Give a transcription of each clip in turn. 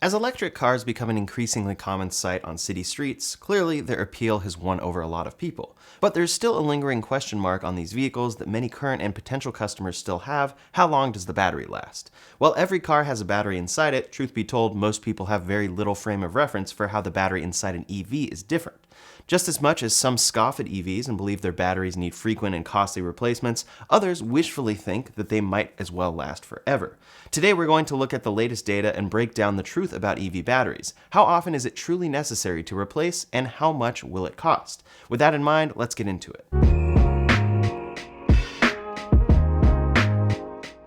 As electric cars become an increasingly common sight on city streets, clearly their appeal has won over a lot of people. But there's still a lingering question mark on these vehicles that many current and potential customers still have: how long does the battery last? While every car has a battery inside it, truth be told, most people have very little frame of reference for how the battery inside an EV is different. Just as much as some scoff at EVs and believe their batteries need frequent and costly replacements, others wishfully think that they might as well last forever. Today we're going to look at the latest data and break down the truth about EV batteries. How often is it truly necessary to replace, and how much will it cost? With that in mind, let's get into it.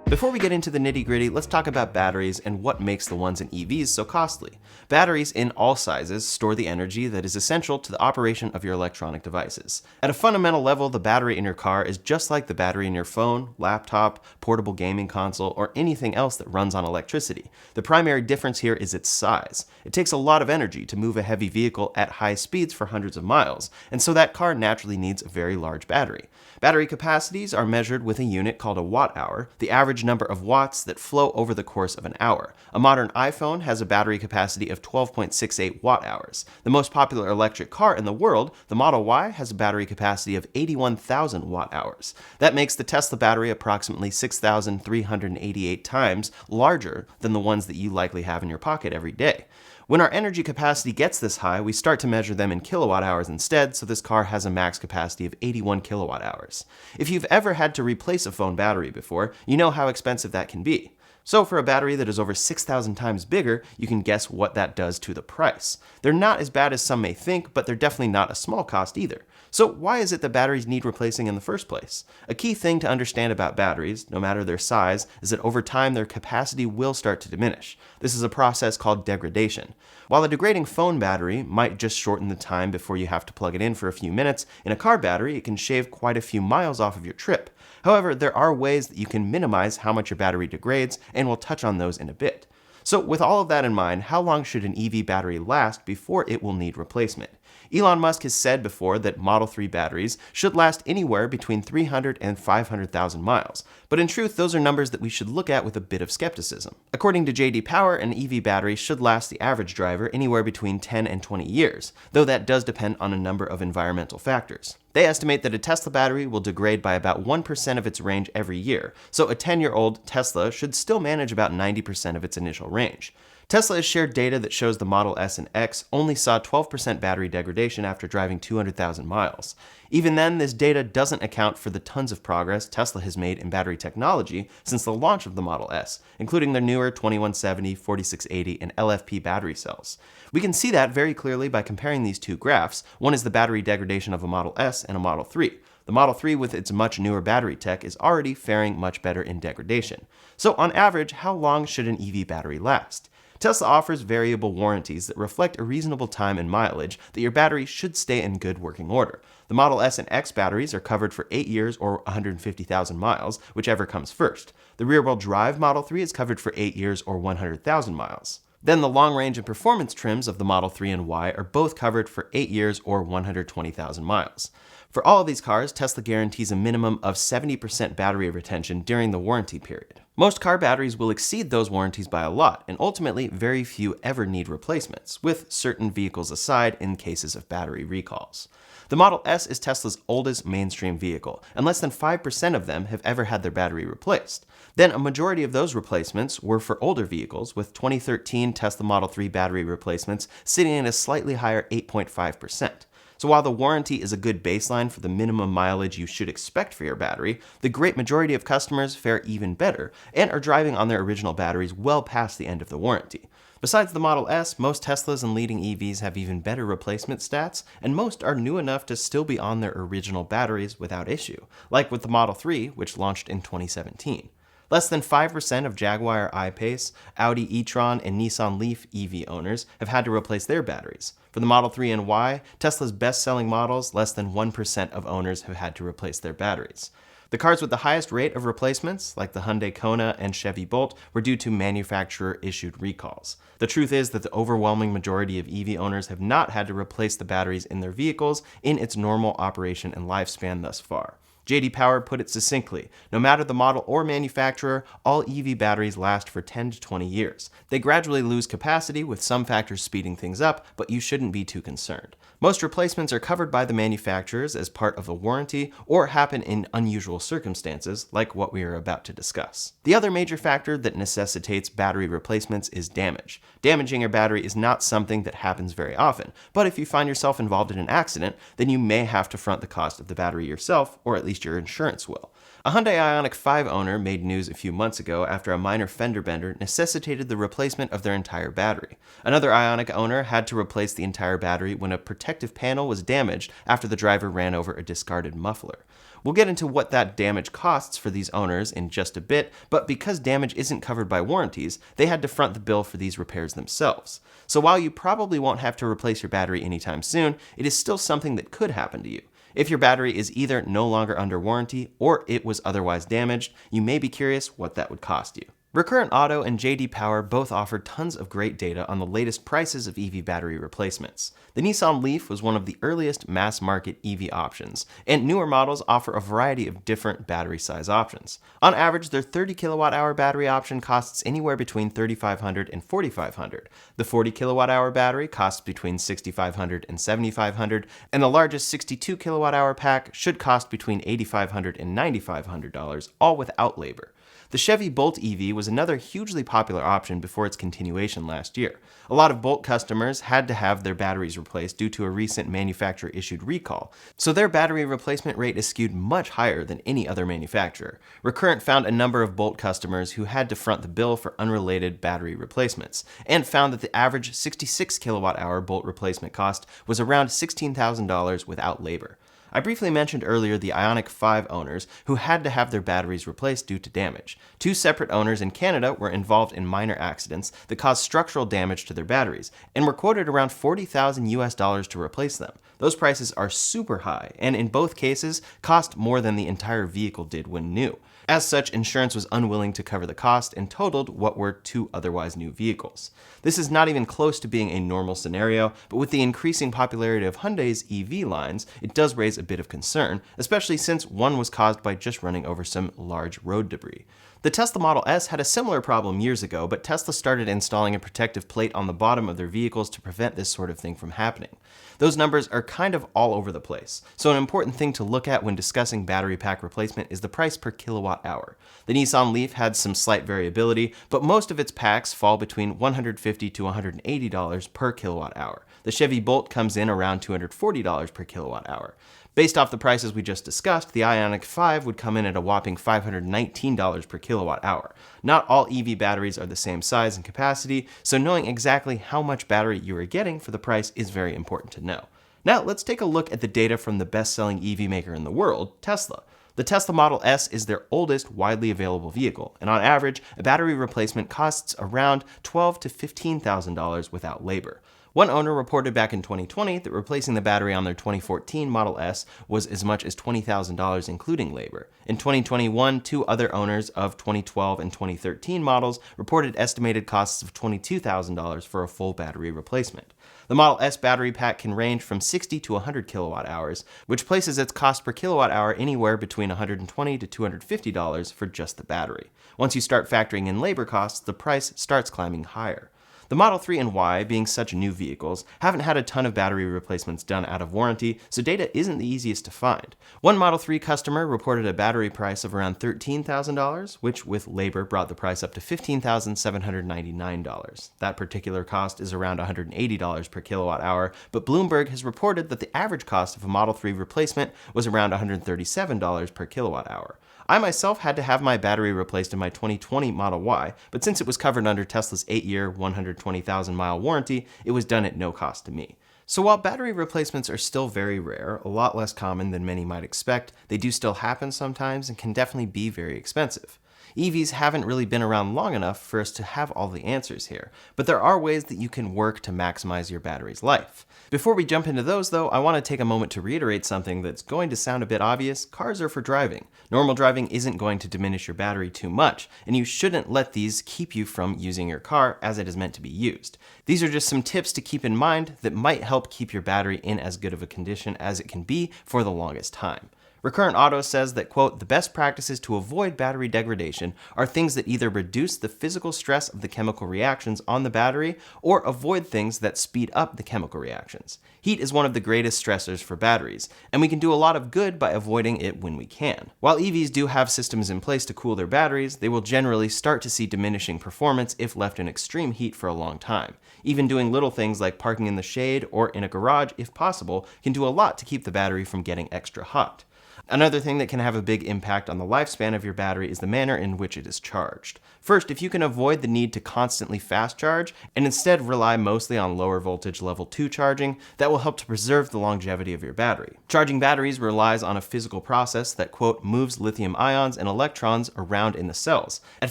Before we get into the nitty-gritty, let's talk about batteries and what makes the ones in EVs so costly. Batteries in all sizes store the energy that is essential to the operation of your electronic devices. At a fundamental level, the battery in your car is just like the battery in your phone, laptop, portable gaming console, or anything else that runs on electricity. The primary difference here is its size. It takes a lot of energy to move a heavy vehicle at high speeds for hundreds of miles, and so that car naturally needs a very large battery. Battery capacities are measured with a unit called a watt-hour, the average number of watts that flow over the course of an hour. A modern iPhone has a battery capacity of 12.68 watt-hours. The most popular electric car in the world, the Model Y, has a battery capacity of 81,000 watt-hours. That makes the Tesla battery approximately 6,388 times larger than the ones that you likely have in your pocket every day. When our energy capacity gets this high, we start to measure them in kilowatt hours instead, so this car has a max capacity of 81 kilowatt hours. If you've ever had to replace a phone battery before, you know how expensive that can be. So for a battery that is over 6,000 times bigger, you can guess what that does to the price. They're not as bad as some may think, but they're definitely not a small cost either. So why is it that batteries need replacing in the first place? A key thing to understand about batteries, no matter their size, is that over time their capacity will start to diminish. This is a process called degradation. While a degrading phone battery might just shorten the time before you have to plug it in for a few minutes, in a car battery it can shave quite a few miles off of your trip. However, there are ways that you can minimize how much your battery degrades, and we'll touch on those in a bit. So with all of that in mind, how long should an EV battery last before it will need replacement? Elon Musk has said before that Model 3 batteries should last anywhere between 300 and 500,000 miles, but in truth those are numbers that we should look at with a bit of skepticism. According to JD Power, an EV battery should last the average driver anywhere between 10 and 20 years, though that does depend on a number of environmental factors. They estimate that a Tesla battery will degrade by about 1% of its range every year, so a 10-year-old Tesla should still manage about 90% of its initial range. Tesla has shared data that shows the Model S and X only saw 12% battery degradation after driving 200,000 miles. Even then, this data doesn't account for the tons of progress Tesla has made in battery technology since the launch of the Model S, including their newer 2170, 4680, and LFP battery cells. We can see that very clearly by comparing these two graphs. One is the battery degradation of a Model S and a Model 3. The Model 3 with its much newer battery tech is already faring much better in degradation. So on average, how long should an EV battery last? Tesla offers variable warranties that reflect a reasonable time and mileage that your battery should stay in good working order. The Model S and X batteries are covered for 8 years or 150,000 miles, whichever comes first. The rear-wheel drive Model 3 is covered for 8 years or 100,000 miles. Then the long range and performance trims of the Model 3 and Y are both covered for 8 years or 120,000 miles. For all of these cars, Tesla guarantees a minimum of 70% battery retention during the warranty period. Most car batteries will exceed those warranties by a lot, and ultimately very few ever need replacements, with certain vehicles aside in cases of battery recalls. The Model S is Tesla's oldest mainstream vehicle, and less than 5% of them have ever had their battery replaced. Then a majority of those replacements were for older vehicles, with 2013 Tesla Model 3 battery replacements sitting at a slightly higher 8.5%. So while the warranty is a good baseline for the minimum mileage you should expect for your battery, the great majority of customers fare even better and are driving on their original batteries well past the end of the warranty. Besides the Model S, most Teslas and leading EVs have even better replacement stats, and most are new enough to still be on their original batteries without issue, like with the Model 3, which launched in 2017. Less than 5% of Jaguar I-Pace, Audi e-tron, and Nissan Leaf EV owners have had to replace their batteries. For the Model 3 and Y, Tesla's best-selling models, less than 1% of owners have had to replace their batteries. The cars with the highest rate of replacements, like the Hyundai Kona and Chevy Bolt, were due to manufacturer-issued recalls. The truth is that the overwhelming majority of EV owners have not had to replace the batteries in their vehicles in its normal operation and lifespan thus far. JD Power put it succinctly: no matter the model or manufacturer, all EV batteries last for 10 to 20 years. They gradually lose capacity, with some factors speeding things up, but you shouldn't be too concerned. Most replacements are covered by the manufacturers as part of a warranty or happen in unusual circumstances, like what we are about to discuss. The other major factor that necessitates battery replacements is damage. Damaging your battery is not something that happens very often, but if you find yourself involved in an accident, then you may have to front the cost of the battery yourself, or at least your insurance will. A Hyundai Ioniq 5 owner made news a few months ago after a minor fender bender necessitated the replacement of their entire battery. Another Ioniq owner had to replace the entire battery when a protective panel was damaged after the driver ran over a discarded muffler. We'll get into what that damage costs for these owners in just a bit, but because damage isn't covered by warranties, they had to front the bill for these repairs themselves. So while you probably won't have to replace your battery anytime soon, it is still something that could happen to you. If your battery is either no longer under warranty or it was otherwise damaged, you may be curious what that would cost you. Recurrent Auto and JD Power both offered tons of great data on the latest prices of EV battery replacements. The Nissan Leaf was one of the earliest mass-market EV options, and newer models offer a variety of different battery size options. On average, their 30 kWh battery option costs anywhere between $3,500 and $4,500. The 40 kWh battery costs between $6,500 and $7,500, and the largest 62 kWh pack should cost between $8,500 and $9,500, all without labor. The Chevy Bolt EV was another hugely popular option before its continuation last year. A lot of Bolt customers had to have their batteries replaced due to a recent manufacturer-issued recall, so their battery replacement rate is skewed much higher than any other manufacturer. Recurrent found a number of Bolt customers who had to front the bill for unrelated battery replacements, and found that the average 66 kWh Bolt replacement cost was around $16,000 without labor. I briefly mentioned earlier the Ioniq 5 owners who had to have their batteries replaced due to damage. Two separate owners in Canada were involved in minor accidents that caused structural damage to their batteries, and were quoted around $40,000 to replace them. Those prices are super high, and in both cases, cost more than the entire vehicle did when new. As such, insurance was unwilling to cover the cost and totaled what were two otherwise new vehicles. This is not even close to being a normal scenario, but with the increasing popularity of Hyundai's EV lines, it does raise a bit of concern, especially since one was caused by just running over some large road debris. The Tesla Model S had a similar problem years ago, but Tesla started installing a protective plate on the bottom of their vehicles to prevent this sort of thing from happening. Those numbers are kind of all over the place, so an important thing to look at when discussing battery pack replacement is the price per kilowatt hour. The Nissan Leaf had some slight variability, but most of its packs fall between $150 to $180 per kilowatt hour. The Chevy Bolt comes in around $240 per kilowatt hour. Based off the prices we just discussed, the Ioniq 5 would come in at a whopping $519 per kilowatt hour. Not all EV batteries are the same size and capacity, so knowing exactly how much battery you are getting for the price is very important to know. Now let's take a look at the data from the best-selling EV maker in the world, Tesla. The Tesla Model S is their oldest widely available vehicle, and on average, a battery replacement costs around $12,000 to $15,000 without labor. One owner reported back in 2020 that replacing the battery on their 2014 Model S was as much as $20,000 including labor. In 2021, two other owners of 2012 and 2013 models reported estimated costs of $22,000 for a full battery replacement. The Model S battery pack can range from 60 to 100 kilowatt hours, which places its cost per kilowatt hour anywhere between $120 to $250 for just the battery. Once you start factoring in labor costs, the price starts climbing higher. The Model 3 and Y, being such new vehicles, haven't had a ton of battery replacements done out of warranty, so data isn't the easiest to find. One Model 3 customer reported a battery price of around $13,000, which with labor brought the price up to $15,799. That particular cost is around $180 per kilowatt hour, but Bloomberg has reported that the average cost of a Model 3 replacement was around $137 per kilowatt hour. I myself had to have my battery replaced in my 2020 Model Y, but since it was covered under Tesla's 8-year, 120,000-mile warranty, it was done at no cost to me. So while battery replacements are still very rare, a lot less common than many might expect, they do still happen sometimes and can definitely be very expensive. EVs haven't really been around long enough for us to have all the answers here, but there are ways that you can work to maximize your battery's life. Before we jump into those though, I want to take a moment to reiterate something that's going to sound a bit obvious. Cars are for driving. Normal driving isn't going to diminish your battery too much, and you shouldn't let these keep you from using your car as it is meant to be used. These are just some tips to keep in mind that might help keep your battery in as good of a condition as it can be for the longest time. Recurrent Auto says that, quote, the best practices to avoid battery degradation are things that either reduce the physical stress of the chemical reactions on the battery or avoid things that speed up the chemical reactions. Heat is one of the greatest stressors for batteries, and we can do a lot of good by avoiding it when we can. While EVs do have systems in place to cool their batteries, they will generally start to see diminishing performance if left in extreme heat for a long time. Even doing little things like parking in the shade or in a garage, if possible, can do a lot to keep the battery from getting extra hot. Another thing that can have a big impact on the lifespan of your battery is the manner in which it is charged. First, if you can avoid the need to constantly fast charge and instead rely mostly on lower voltage level 2 charging, that will help to preserve the longevity of your battery. Charging batteries relies on a physical process that, quote, moves lithium ions and electrons around in the cells. At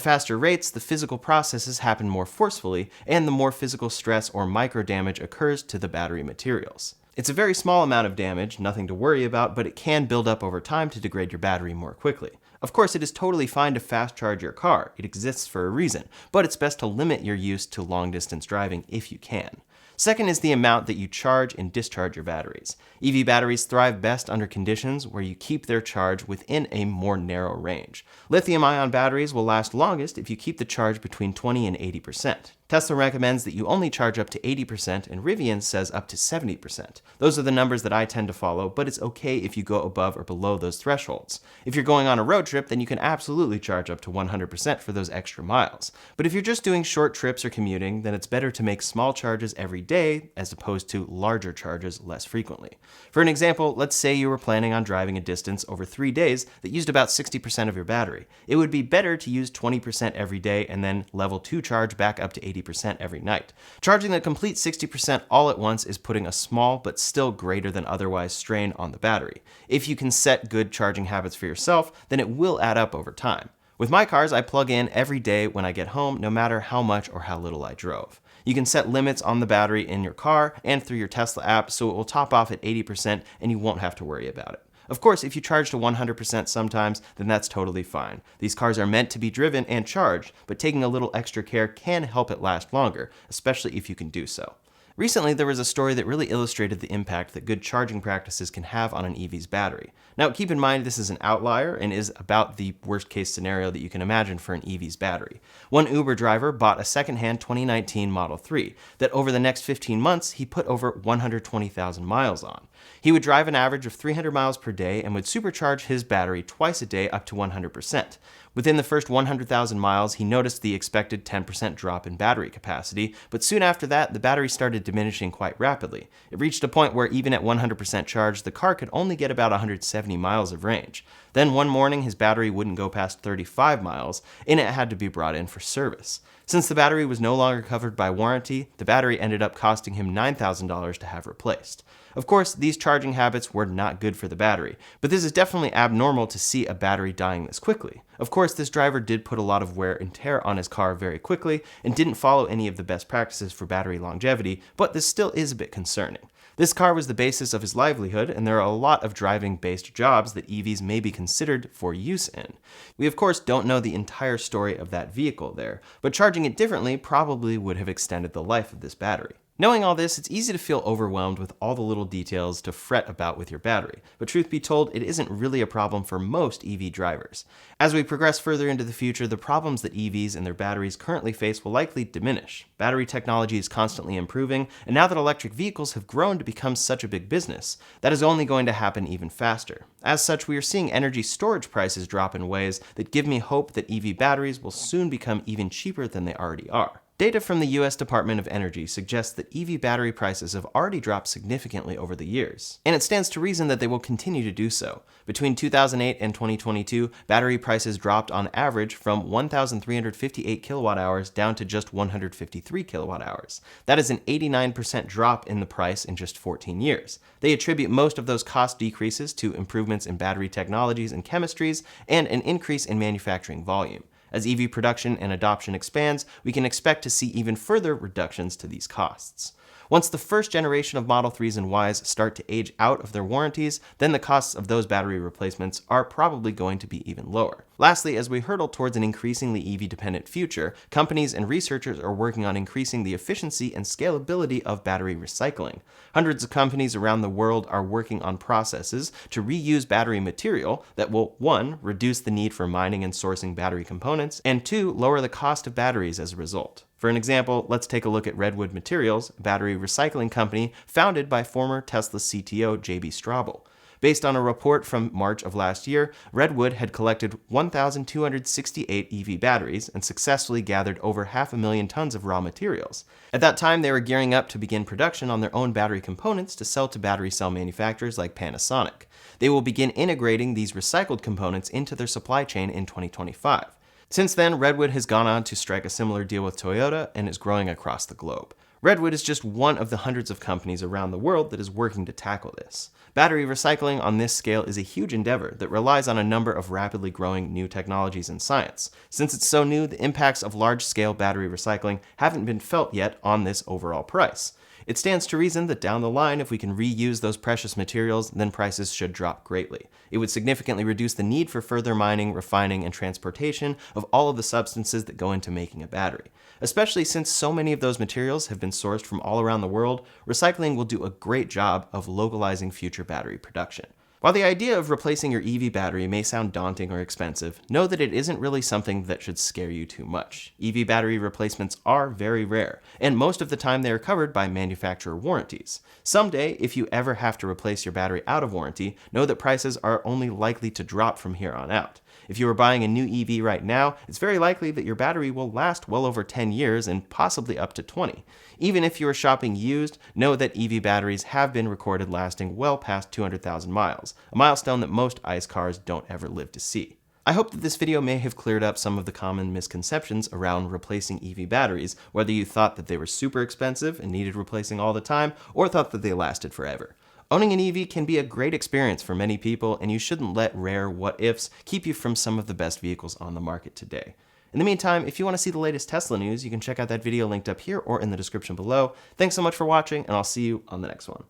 faster rates, the physical processes happen more forcefully, and the more physical stress or micro damage occurs to the battery materials. It's a very small amount of damage, nothing to worry about, but it can build up over time to degrade your battery more quickly. Of course, it is totally fine to fast charge your car. It exists for a reason, but it's best to limit your use to long distance driving if you can. Second is the amount that you charge and discharge your batteries. EV batteries thrive best under conditions where you keep their charge within a more narrow range. Lithium-ion batteries will last longest if you keep the charge between 20 and 80%. Tesla recommends that you only charge up to 80%, and Rivian says up to 70%. Those are the numbers that I tend to follow, but it's okay if you go above or below those thresholds. If you're going on a road trip, then you can absolutely charge up to 100% for those extra miles. But if you're just doing short trips or commuting, then it's better to make small charges every day as opposed to larger charges less frequently. For an example, let's say you were planning on driving a distance over 3 days that used about 60% of your battery. It would be better to use 20% every day and then level 2 charge back up to 80% every night. Charging the complete 60% all at once is putting a small but still greater than otherwise strain on the battery. If you can set good charging habits for yourself, then it will add up over time. With my cars, I plug in every day when I get home, no matter how much or how little I drove. You can set limits on the battery in your car and through your Tesla app, so it will top off at 80% and you won't have to worry about it. Of course, if you charge to 100% sometimes, then that's totally fine. These cars are meant to be driven and charged, but taking a little extra care can help it last longer, especially if you can do so. Recently, there was a story that really illustrated the impact that good charging practices can have on an EV's battery. Now, keep in mind this is an outlier and is about the worst case scenario that you can imagine for an EV's battery. One Uber driver bought a secondhand 2019 Model 3 that over the next 15 months, he put over 120,000 miles on. He would drive an average of 300 miles per day and would supercharge his battery twice a day up to 100%. Within the first 100,000 miles, he noticed the expected 10% drop in battery capacity, but soon after that, the battery started diminishing quite rapidly. It reached a point where even at 100% charge, the car could only get about 170 miles of range. Then one morning, his battery wouldn't go past 35 miles, and it had to be brought in for service. Since the battery was no longer covered by warranty, the battery ended up costing him $9,000 to have replaced. Of course, these charging habits were not good for the battery, but this is definitely abnormal to see a battery dying this quickly. Of course, this driver did put a lot of wear and tear on his car very quickly and didn't follow any of the best practices for battery longevity, but this still is a bit concerning. This car was the basis of his livelihood, and there are a lot of driving-based jobs that EVs may be considered for use in. We of course don't know the entire story of that vehicle there, but charging it differently probably would have extended the life of this battery. Knowing all this, it's easy to feel overwhelmed with all the little details to fret about with your battery, but truth be told, it isn't really a problem for most EV drivers. As we progress further into the future, the problems that EVs and their batteries currently face will likely diminish. Battery technology is constantly improving, and now that electric vehicles have grown to become such a big business, that is only going to happen even faster. As such, we are seeing energy storage prices drop in ways that give me hope that EV batteries will soon become even cheaper than they already are. Data from the US Department of Energy suggests that EV battery prices have already dropped significantly over the years, and it stands to reason that they will continue to do so. Between 2008 and 2022, battery prices dropped on average from 1,358 kilowatt hours down to just 153 kilowatt hours. That is an 89% drop in the price in just 14 years. They attribute most of those cost decreases to improvements in battery technologies and chemistries and an increase in manufacturing volume. As EV production and adoption expands, we can expect to see even further reductions to these costs. Once the first generation of Model 3s and Ys start to age out of their warranties, then the costs of those battery replacements are probably going to be even lower. Lastly, as we hurtle towards an increasingly EV-dependent future, companies and researchers are working on increasing the efficiency and scalability of battery recycling. Hundreds of companies around the world are working on processes to reuse battery material that will 1. Reduce the need for mining and sourcing battery components, and 2. Lower the cost of batteries as a result. For an example, let's take a look at Redwood Materials, a battery recycling company founded by former Tesla CTO J.B. Straubel. Based on a report from March of last year, Redwood had collected 1,268 EV batteries and successfully gathered over 500,000 tons of raw materials. At that time, they were gearing up to begin production on their own battery components to sell to battery cell manufacturers like Panasonic. They will begin integrating these recycled components into their supply chain in 2025. Since then, Redwood has gone on to strike a similar deal with Toyota and is growing across the globe. Redwood is just one of the hundreds of companies around the world that is working to tackle this. Battery recycling on this scale is a huge endeavor that relies on a number of rapidly growing new technologies and science. Since it's so new, the impacts of large-scale battery recycling haven't been felt yet on this overall price. It stands to reason that down the line, if we can reuse those precious materials, then prices should drop greatly. It would significantly reduce the need for further mining, refining, and transportation of all of the substances that go into making a battery. Especially since so many of those materials have been sourced from all around the world, recycling will do a great job of localizing future battery production. While the idea of replacing your EV battery may sound daunting or expensive, know that it isn't really something that should scare you too much. EV battery replacements are very rare, and most of the time they are covered by manufacturer warranties. Someday, if you ever have to replace your battery out of warranty, know that prices are only likely to drop from here on out. If you are buying a new EV right now, it's very likely that your battery will last well over 10 years and possibly up to 20. Even if you are shopping used, know that EV batteries have been recorded lasting well past 200,000 miles, a milestone that most ICE cars don't ever live to see. I hope that this video may have cleared up some of the common misconceptions around replacing EV batteries, whether you thought that they were super expensive and needed replacing all the time, or thought that they lasted forever. Owning an EV can be a great experience for many people, and you shouldn't let rare what-ifs keep you from some of the best vehicles on the market today. In the meantime, if you want to see the latest Tesla news, you can check out that video linked up here or in the description below. Thanks so much for watching, and I'll see you on the next one.